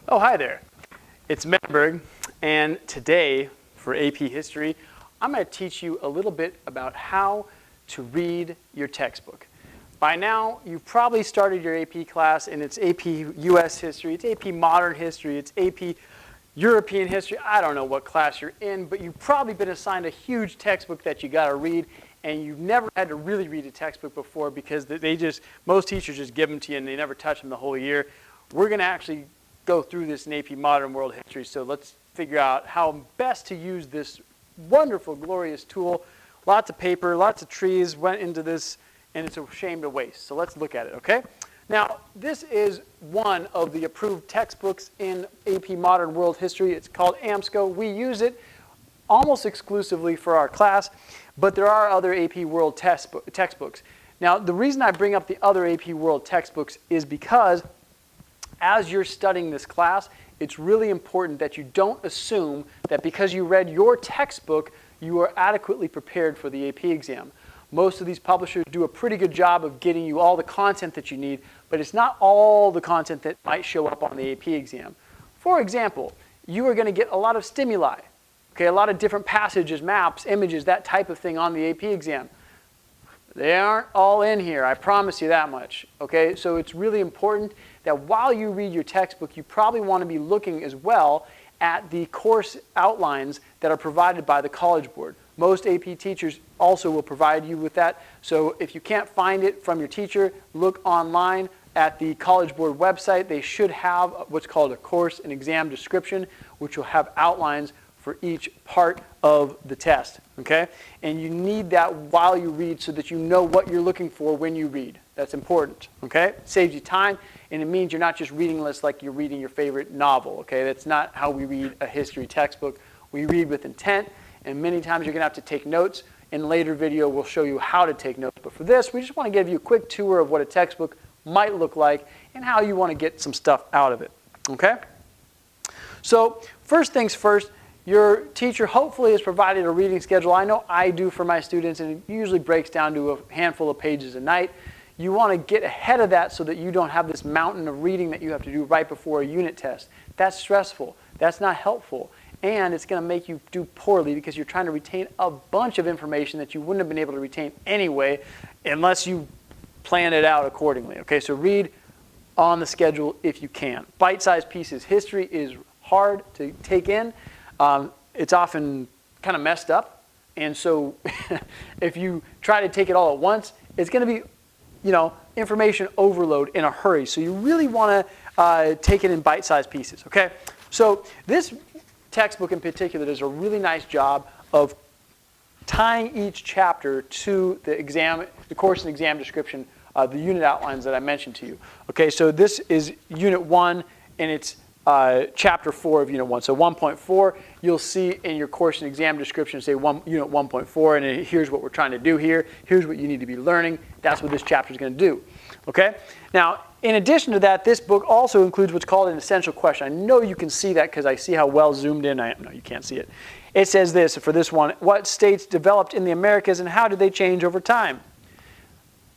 Oh, hi there. It's Menenberg, and today for AP History, I'm going to teach you a little bit about how to read your textbook. By now, you've probably started your AP class, and it's AP US History, it's AP Modern History, it's AP European History. I don't know what class you're in, but you've probably been assigned a huge textbook that you got to read, and you've never had to really read a textbook before because most teachers just give them to you and they never touch them the whole year. We're going to actually go through this in AP Modern World History, so let's figure out how best to use this wonderful, glorious tool. Lots of paper, lots of trees went into this, and it's a shame to waste. So let's look at it, okay? Now, this is one of the approved textbooks in AP Modern World History. It's called Amsco. We use it almost exclusively for our class, but there are other AP World textbooks. Now, the reason I bring up the other AP World textbooks is because as you're studying this class, it's really important that you don't assume that because you read your textbook, you are adequately prepared for the AP exam. Most of these publishers do a pretty good job of getting you all the content that you need, but it's not all the content that might show up on the AP exam. For example, you are going to get a lot of stimuli, okay, a lot of different passages, maps, images, that type of thing on the AP exam. They aren't all in here, I promise you that much. Okay, so it's really important that while you read your textbook, you probably want to be looking as well at the course outlines that are provided by the College Board. Most AP teachers also will provide you with that. So if you can't find it from your teacher, look online at the College Board website. They should have what's called a course and exam description, which will have outlines for each part of the test, okay? And you need that while you read so that you know what you're looking for when you read. That's important, okay? It saves you time, and it means you're not just reading lists like you're reading your favorite novel, okay? That's not how we read a history textbook. We read with intent, and many times you're gonna have to take notes. In later video, we'll show you how to take notes. But for this, we just wanna give you a quick tour of what a textbook might look like and how you wanna get some stuff out of it, okay? So first things first, your teacher hopefully has provided a reading schedule. I know I do for my students, and it usually breaks down to a handful of pages a night. You want to get ahead of that so that you don't have this mountain of reading that you have to do right before a unit test. That's stressful. That's not helpful. And it's going to make you do poorly because you're trying to retain a bunch of information that you wouldn't have been able to retain anyway unless you plan it out accordingly. Okay, so read on the schedule if you can. Bite-sized pieces. History is hard to take in. It's often kind of messed up, and so if you try to take it all at once, it's going to be, information overload in a hurry. So you really want to take it in bite-sized pieces. Okay, so this textbook in particular does a really nice job of tying each chapter to the course and exam description, the unit outlines that I mentioned to you. Okay, so this is Unit 1, and it's Chapter 4 of Unit 1. So 1.4, you'll see in your course and exam description say Unit 1.4, and here's what we're trying to do here. Here's what you need to be learning. That's what this chapter is going to do. Okay? Now, in addition to that, this book also includes what's called an essential question. I know you can see that because I see how well zoomed in I am. No, you can't see it. It says this for this one: what states developed in the Americas and how did they change over time?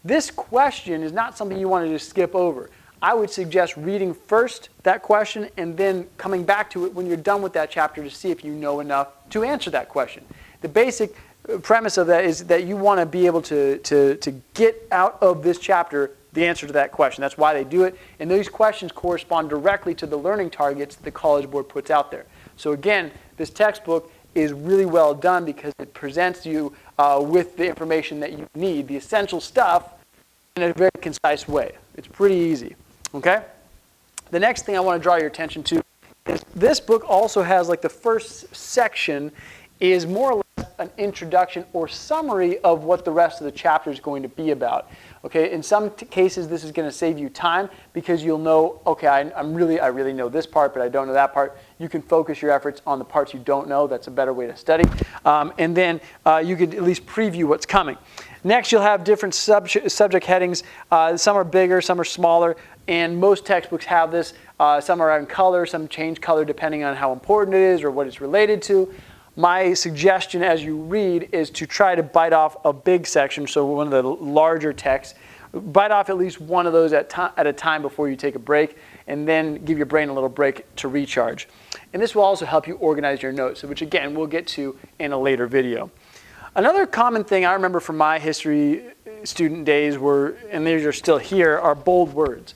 This question is not something you want to just skip over. I would suggest reading first that question and then coming back to it when you're done with that chapter to see if you know enough to answer that question. The basic premise of that is that you want to be able to get out of this chapter the answer to that question. That's why they do it. And these questions correspond directly to the learning targets the College Board puts out there. So again, this textbook is really well done because it presents you with the information that you need, the essential stuff, in a very concise way. It's pretty easy. Okay? The next thing I want to draw your attention to is this book also has, like, the first section is more or less an introduction or summary of what the rest of the chapter is going to be about. Okay? In some cases, this is going to save you time because you'll know, okay, I really know this part, but I don't know that part. You can focus your efforts on the parts you don't know. That's a better way to study. And then you could at least preview what's coming. Next, you'll have different subject headings. Some are bigger, some are smaller, and most textbooks have this. Some are in color, some change color depending on how important it is or what it's related to. My suggestion as you read is to try to bite off a big section, so one of the larger texts, bite off at least one of those at a time before you take a break, and then give your brain a little break to recharge. And this will also help you organize your notes, which again, we'll get to in a later video. Another common thing I remember from my history student days were, and these are still here, are bold words.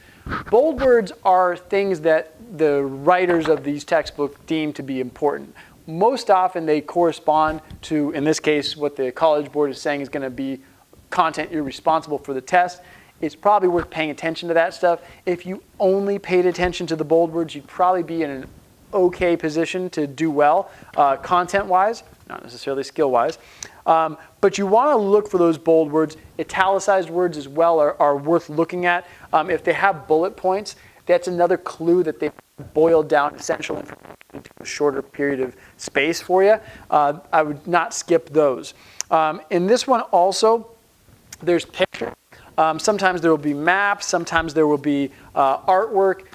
Bold words are things that the writers of these textbooks deem to be important. Most often they correspond to, in this case, what the College Board is saying is going to be content you're responsible for the test. It's probably worth paying attention to that stuff. If you only paid attention to the bold words, you'd probably be in an okay position to do well, content-wise, not necessarily skill-wise. But you want to look for those bold words. Italicized words as well are worth looking at. If they have bullet points, that's another clue that they've boiled down essential information into a shorter period of space for you. I would not skip those. In this one also, there's pictures. Sometimes there will be maps. Sometimes there will be artwork.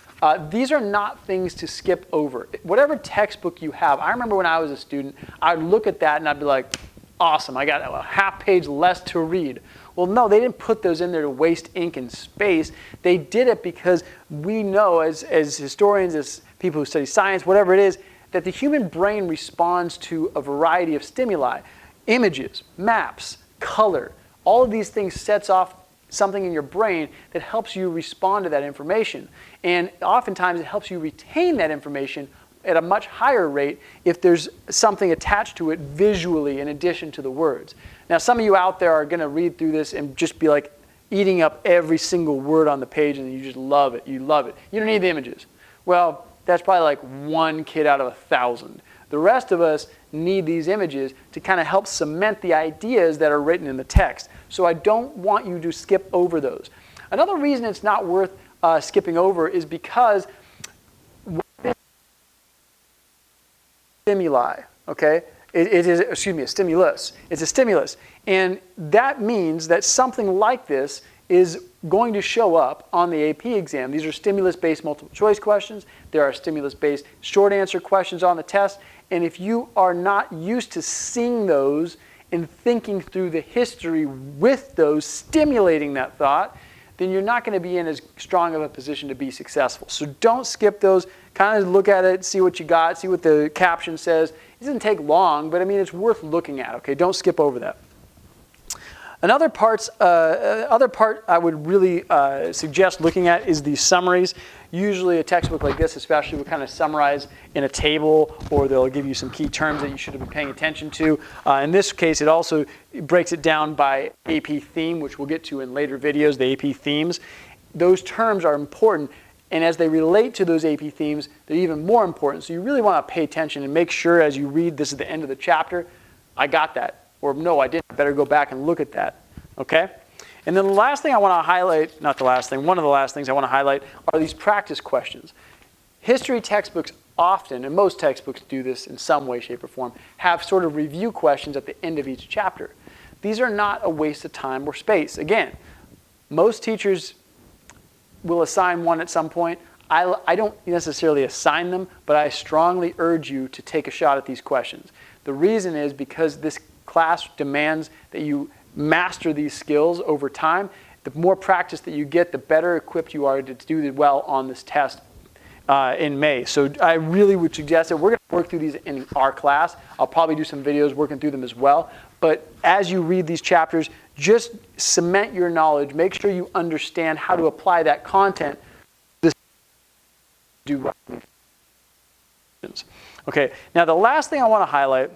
These are not things to skip over. Whatever textbook you have, I remember when I was a student, I'd look at that and I'd be like, awesome, I got a half page less to read. Well, no, they didn't put those in there to waste ink and space. They did it because we know as historians, as people who study science, whatever it is, that the human brain responds to a variety of stimuli. Images, maps, color, all of these things sets off something in your brain that helps you respond to that information. And oftentimes it helps you retain that information at a much higher rate if there's something attached to it visually in addition to the words. Now, some of you out there are going to read through this and just be like eating up every single word on the page and you just love it. You love it. You don't need the images. Well, that's probably like one kid out of 1,000. The rest of us need these images to kind of help cement the ideas that are written in the text. So I don't want you to skip over those. Another reason it's not worth skipping over is because stimuli, okay? It is, excuse me, a stimulus. It's a stimulus. And that means that something like this is going to show up on the AP exam. These are stimulus-based multiple choice questions. There are stimulus-based short answer questions on the test. And if you are not used to seeing those and thinking through the history with those, stimulating that thought, then you're not going to be in as strong of a position to be successful. So don't skip those. Kind of look at it, see what you got, see what the caption says. It doesn't take long, but I mean, it's worth looking at, okay? Don't skip over that. Other part I would really suggest looking at is these summaries. Usually a textbook like this especially will kind of summarize in a table, or they'll give you some key terms that you should have been paying attention to. In this case, it also breaks it down by AP theme, which we'll get to in later videos, the AP themes. Those terms are important, and as they relate to those AP themes, they're even more important. So you really want to pay attention and make sure as you read, this is the end of the chapter, I got that. Or no, I didn't. I better go back and look at that. Okay? And then the last thing I want to highlight, not the last thing, one of the last things I want to highlight are these practice questions. History textbooks often, and most textbooks do this in some way, shape, or form, have sort of review questions at the end of each chapter. These are not a waste of time or space. Again, most teachers will assign one at some point. I don't necessarily assign them, but I strongly urge you to take a shot at these questions. The reason is because this class demands that you master these skills over time. The more practice that you get, the better equipped you are to do well on this test in May. So I really would suggest that we're going to work through these in our class. I'll probably do some videos working through them as well. But as you read these chapters, just cement your knowledge. Make sure you understand how to apply that content. Do well. Okay, now the last thing I want to highlight,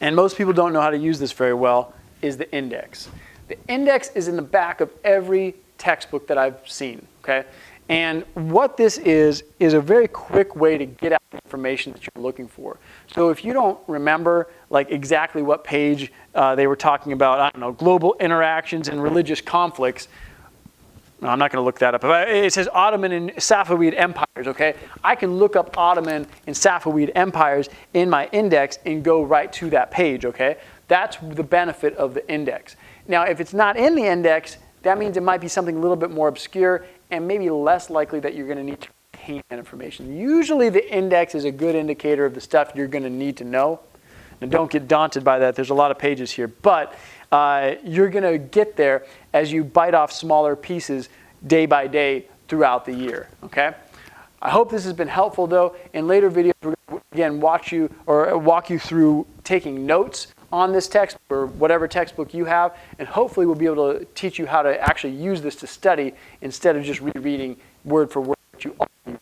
and most people don't know how to use this very well, is the index. The index is in the back of every textbook that I've seen, okay? And what this is a very quick way to get out the information that you're looking for. So if you don't remember like exactly what page they were talking about, I don't know, global interactions and religious conflicts, no, I'm not going to look that up. It says Ottoman and Safavid empires, okay? I can look up Ottoman and Safavid empires in my index and go right to that page, okay? That's the benefit of the index. Now, if it's not in the index, that means it might be something a little bit more obscure and maybe less likely that you're going to need to retain that information. Usually the index is a good indicator of the stuff you're going to need to know. And don't get daunted by that. There's a lot of pages here. But you're going to get there as you bite off smaller pieces day by day throughout the year, okay? I hope this has been helpful, though. In later videos, we're going to, again, walk you through taking notes on this textbook or whatever textbook you have, and hopefully we'll be able to teach you how to actually use this to study instead of just rereading word for word what you already.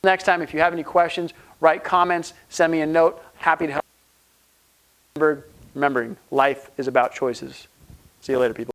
Next time, if you have any questions, write comments, send me a note. Happy to help. Remembering, life is about choices. See you later, people.